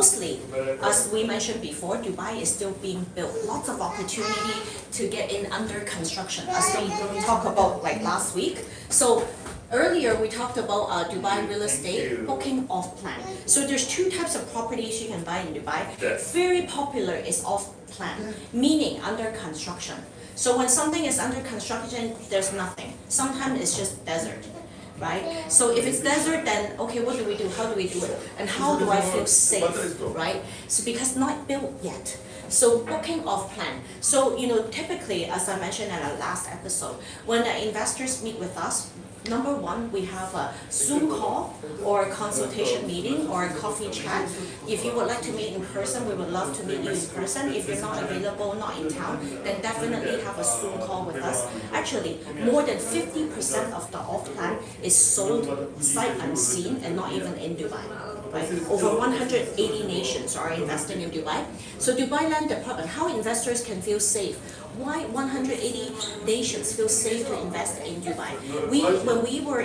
mostly, as we mentioned before, Dubai is still being built. Lots of opportunity to get in under construction, as we talked about like last week. So earlier we talked about Dubai real estate booking off plan. So there's two types of properties you can buy in Dubai. Very popular is off plan, meaning under construction. So when something is under construction, there's nothing. Sometimes it's just desert, right? So if it's desert, then okay, what do we do? How do we do it? And how do I feel safe, right? So because not built yet. So booking off plan. So typically, as I mentioned in our last episode, when the investors meet with us, number one, we have a Zoom call or a consultation meeting or a coffee chat. If you would like to meet in person, we would love to meet you in person. If you're not available, not in town, then definitely have a Zoom call with us. Actually, more than 50% of the off-plan is sold sight unseen and not even in Dubai. Right? Over 180 nations are investing in Dubai. So Dubai Land Department, how investors can feel safe. Why 180 nations feel safe to invest in Dubai? When we were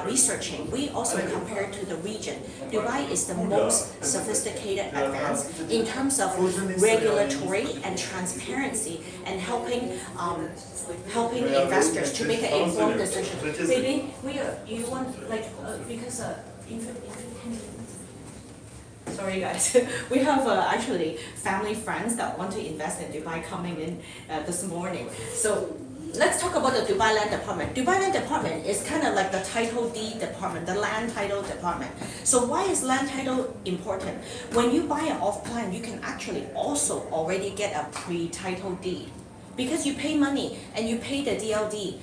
researching, we also compared to the region. Dubai is the most sophisticated, advanced in terms of regulatory and transparency and helping investors to make an informed decision. Maybe you want because sorry guys, we have actually family friends that want to invest in Dubai coming in this morning. So let's talk about the Dubai Land Department. Dubai Land Department is kind of like the title deed department, the land title department. So why is land title important? When you buy an off-plan, you can actually also already get a pre-title deed because you pay money and you pay the DLD.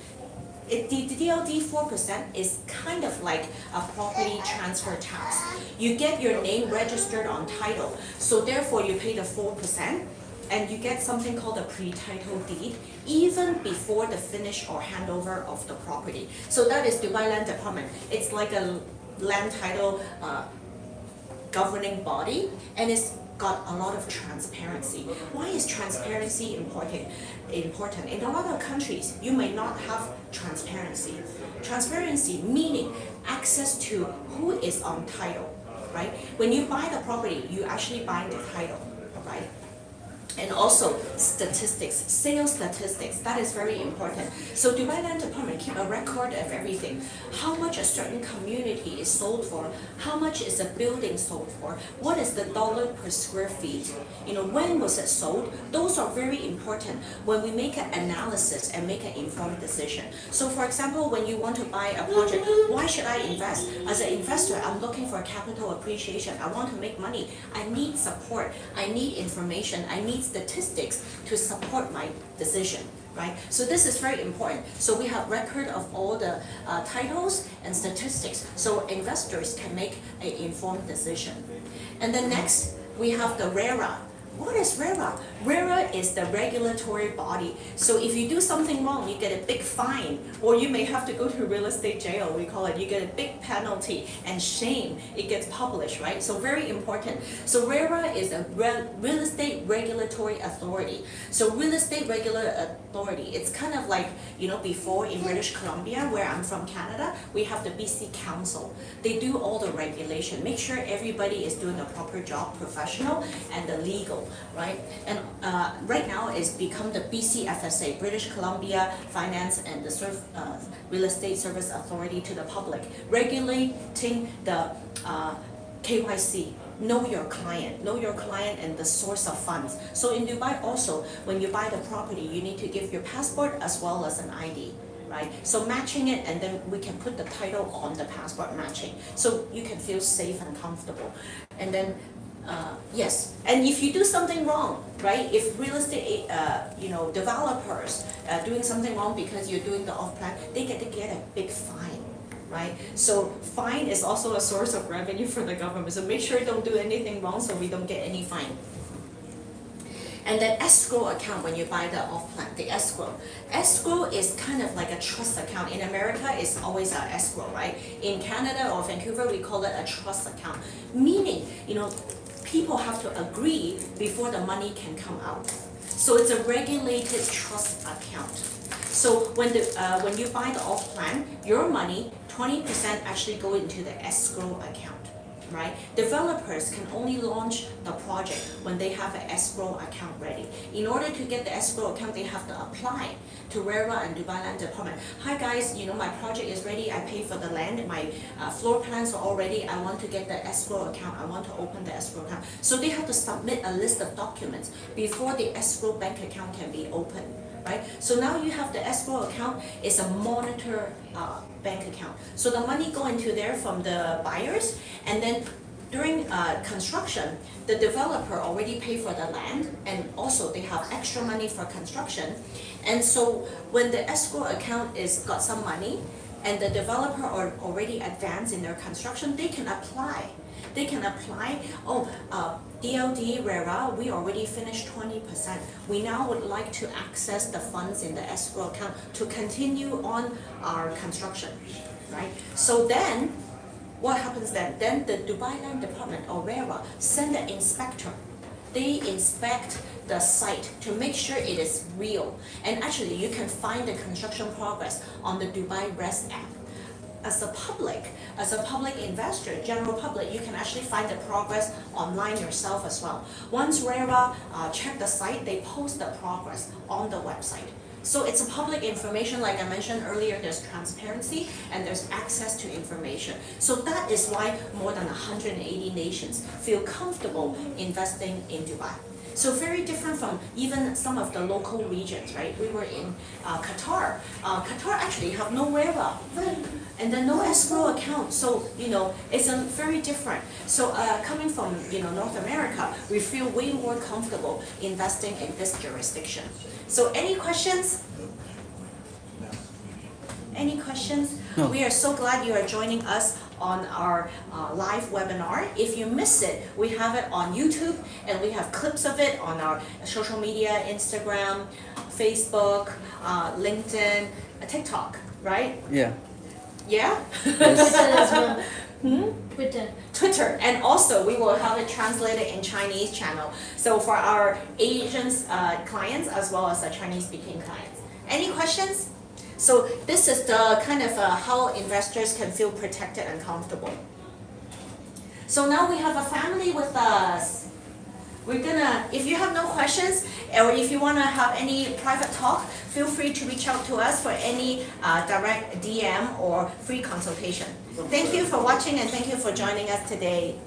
The DLD 4% is kind of like a property transfer tax. You get your name registered on title, so therefore you pay the 4%, and you get something called a pre-title deed even before the finish or handover of the property. So that is Dubai Land Department. It's like a land title governing body, and it's got a lot of transparency. Why is transparency important? In a lot of countries, you may not have transparency. Transparency meaning access to who is on title, right? When you buy the property, you actually buy the title, right? And also statistics, sales statistics, that is very important. So Dubai Land Department keep a record of everything. How much a certain community is sold for, how much is a building sold for, what is the dollar per square feet, when was it sold? Those are very important when we make an analysis and make an informed decision. So for example, when you want to buy a project, why should I invest? As an investor, I'm looking for capital appreciation. I want to make money. I need support. I need information. I need statistics to support my decision, right? So this is very important. So we have record of all the titles and statistics, so investors can make an informed decision. And then next, we have the RERA. What is RERA? RERA is the regulatory body. So if you do something wrong, you get a big fine, or you may have to go to real estate jail, we call it. You get a big penalty and shame. It gets published, right? So very important. So RERA is a real estate regulatory authority. So real estate regulatory authority, it's kind of like, before in British Columbia, where I'm from Canada, we have the BC Council. They do all the regulation, make sure everybody is doing a proper job, professional and the legal, right? And right now it's become the BC FSA, British Columbia Finance and the Real Estate Service Authority to the public, regulating the KYC. Know your client and the source of funds. So in Dubai also, when you buy the property, you need to give your passport as well as an ID, right? So matching it, and then we can put the title on the passport matching, so you can feel safe and comfortable. And then yes, and if you do something wrong, right? If real estate, developers doing something wrong because you're doing the off-plan, they get a big fine. Right? So fine is also a source of revenue for the government. So make sure you don't do anything wrong so we don't get any fine. And then escrow account when you buy the off-plan, the escrow. Escrow is kind of like a trust account. In America, it's always an escrow, right? In Canada or Vancouver, we call it a trust account. Meaning, people have to agree before the money can come out. So it's a regulated trust account. So when you buy the off-plan, your money, 20% actually go into the escrow account, right? Developers can only launch the project when they have an escrow account ready. In order to get the escrow account, they have to apply to RERA and Dubai Land Department. Hi guys, my project is ready. I paid for the land. My floor plans are all ready. I want to get the escrow account. I want to open the escrow account. So they have to submit a list of documents before the escrow bank account can be opened. Right? So now you have the escrow account. It's a monitor bank account. So the money go into there from the buyers, and then during construction, the developer already paid for the land, and also they have extra money for construction. And so when the escrow account is got some money, and the developer are already advanced in their construction, they can apply. They can apply, DLD, RERA, we already finished 20%. We now would like to access the funds in the escrow account to continue on our construction, right? So then, what happens then? Then the Dubai Land Department or RERA send an inspector. They inspect the site to make sure it is real. And actually, you can find the construction progress on the Dubai Rest app. As a public investor, general public, you can actually find the progress online yourself as well. Once RERA check the site, they post the progress on the website. So it's a public information, like I mentioned earlier, there's transparency and there's access to information. So that is why more than 180 nations feel comfortable investing in Dubai. So very different from even some of the local regions, right? We were in Qatar. Qatar actually have no RERA and then no escrow account. So, it's very different. So coming from, North America, we feel way more comfortable investing in this jurisdiction. So any questions? Any questions? No. We are so glad you are joining us on our live webinar. If you miss it, we have it on YouTube, and we have clips of it on our social media, Instagram, Facebook, LinkedIn, TikTok, right? Yeah. Yeah? Twitter as well. Twitter, and also we will have it translated in Chinese channel. So for our Asian clients as well as the Chinese speaking clients. Any questions? So this is the kind of how investors can feel protected and comfortable. So now we have a family with us. We're gonna, if you have no questions, or if you wanna have any private talk, feel free to reach out to us for any direct DM or free consultation. Thank you for watching, and thank you for joining us today.